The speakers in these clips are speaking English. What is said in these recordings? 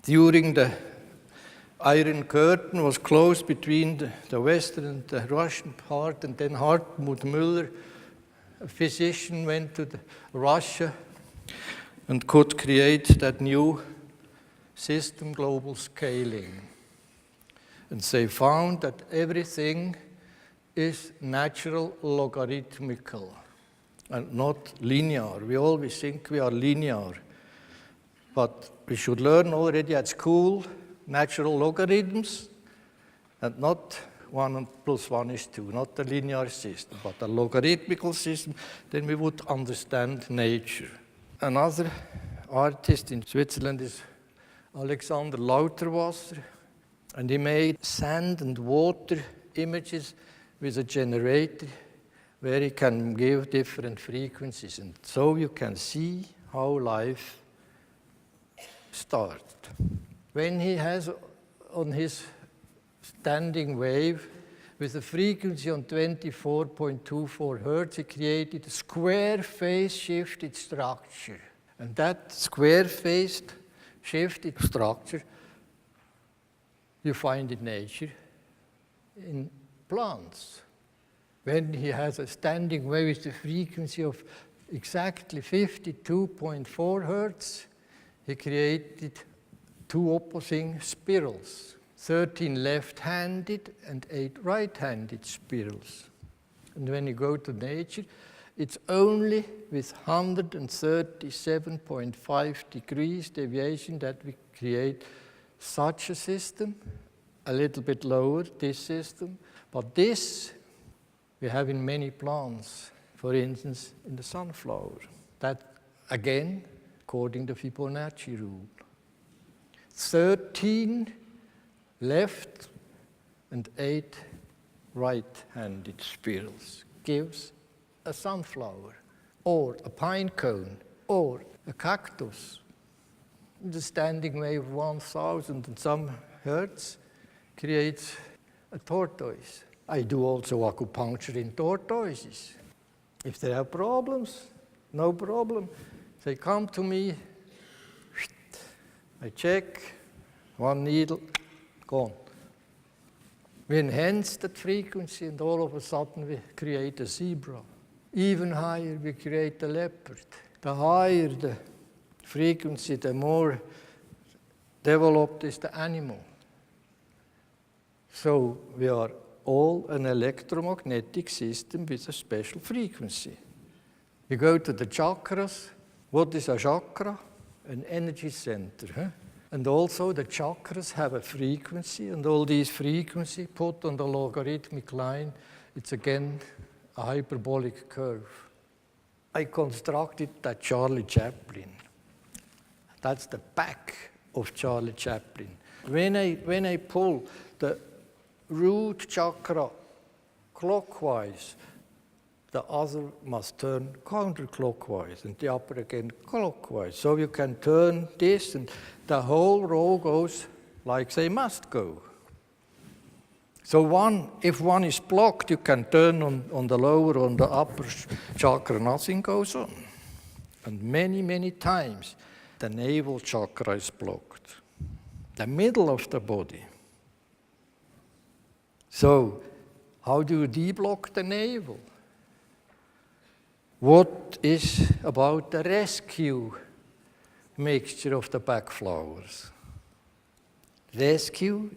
During the Iron Curtain was closed between the Western and the Russian part, and then Hartmut Müller, a physician, went to Russia and could create that new system, global scaling. And they found that everything is natural logarithmical and not linear. We always think we are linear, but we should learn already at school natural logarithms and not 1 plus 1 is 2, not a linear system, but a logarithmical system. Then we would understand nature. Another artist in Switzerland is Alexander Lauterwasser, and he made sand and water images with a generator where he can give different frequencies. And so you can see how life started. When he has on his standing wave with a frequency on 24.24 Hertz, he created a square phase shifted structure. And that square phased shifted structure you find in nature, in plants. When he has a standing wave with a frequency of exactly 52.4 Hertz, he created 2 opposing spirals, 13 left-handed and 8 right-handed spirals. And when you go to nature, it's only with 137.5 degrees deviation that we create such a system, a little bit lower, this system. But this we have in many plants, for instance, in the sunflower. That, again, according to Fibonacci rule. 13 left and 8 right-handed spirals gives a sunflower, or a pine cone, or a cactus. The standing wave of 1,000 and some hertz creates a tortoise. I do also acupuncture in tortoises. If they have problems, no problem. They come to me, I check, 1 needle, gone. We enhance that frequency, and all of a sudden we create a zebra. Even higher, we create a leopard. The higher the frequency, the more developed is the animal. So we are all an electromagnetic system with a special frequency. You go to the chakras. What is a chakra? An energy center. Huh? And also the chakras have a frequency, and all these frequencies put on the logarithmic line, it's again a hyperbolic curve. I constructed that Charlie Chaplin. That's the back of Charlie Chaplin. When I pull the root chakra clockwise, the other must turn counterclockwise, and the upper again clockwise. So you can turn this, and the whole row goes like they must go. So if one is blocked, you can turn on the lower, on the upper chakra, nothing goes on. And many, many times, the navel chakra is blocked, the middle of the body. So how do you deblock the navel? What is about the rescue mixture of the back flowers? Rescue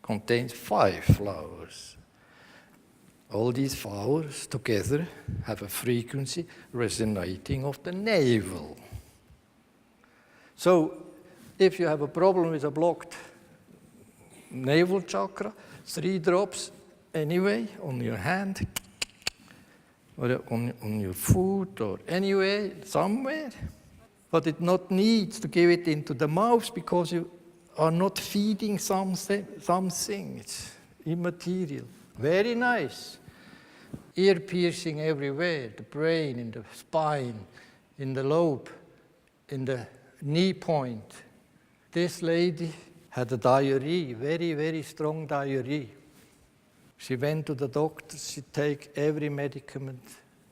contains 5 flowers. All these flowers together have a frequency resonating of the navel. So if you have a problem with a blocked navel chakra, 3 drops anyway on your hand, or on your foot, or anywhere, somewhere. But it not needs to give it into the mouth, because you are not feeding something. It's immaterial. Very nice. Ear piercing everywhere, the brain, in the spine, in the lobe, in the knee point. This lady had a diarrhea, very, very strong diarrhea. She went to the doctor. She take every medicament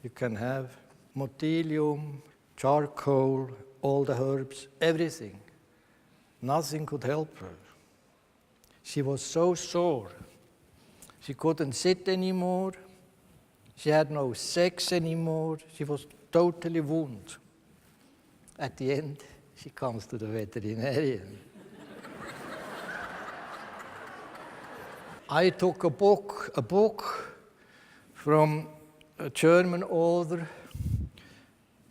you can have, motilium, charcoal, all the herbs, everything. Nothing could help her. She was so sore. She couldn't sit anymore. She had no sex anymore. She was totally wounded. At the end, she comes to the veterinarian. I took a book from a German author,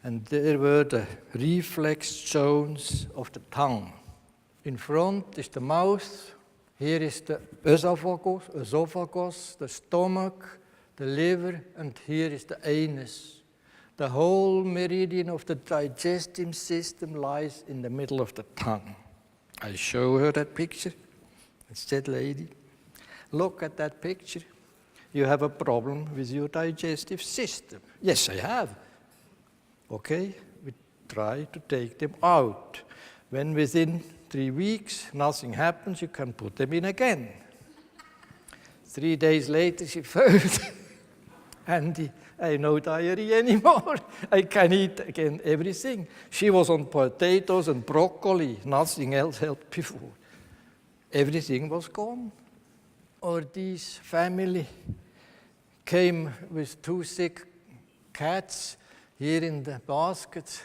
and there were the reflex zones of the tongue. In front is the mouth, here is the esophagus, the stomach, the liver, and here is the anus. The whole meridian of the digestive system lies in the middle of the tongue. I show her that picture. I said, lady, look at that picture. You have a problem with your digestive system. Yes, I have. Okay, we try to take them out. When within 3 weeks nothing happens, you can put them in again. 3 days later, she phoned. Andy, I have no diarrhea anymore. I can eat again everything. She was on potatoes and broccoli. Nothing else helped before. Everything was gone. Or this family came with 2 sick cats here in the basket.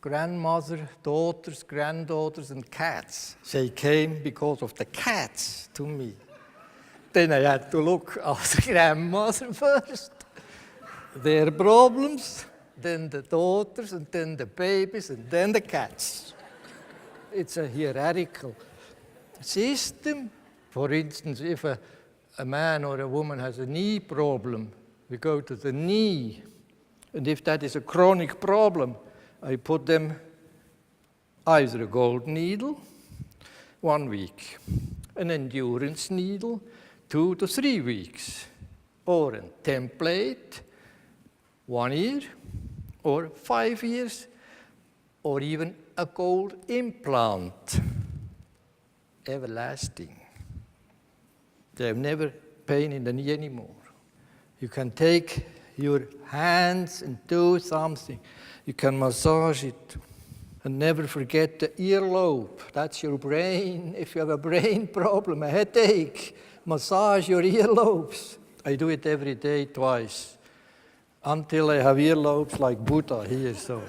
Grandmother, daughters, granddaughters, and cats. They came because of the cats to me. Then I had to look after grandmother first. Their problems, then the daughters, and then the babies, and then the cats. It's a hierarchical system. For instance, if a man or a woman has a knee problem, we go to the knee. And if that is a chronic problem, I put them either a gold needle, 1 week, an endurance needle, 2 to 3 weeks, or a template, 1 year, or 5 years, or even a gold implant, everlasting. They have never pain in the knee anymore. You can take your hands and do something. You can massage it. And never forget the earlobe. That's your brain. If you have a brain problem, a headache, massage your earlobes. I do it every day, twice, until I have earlobes like Buddha here. So.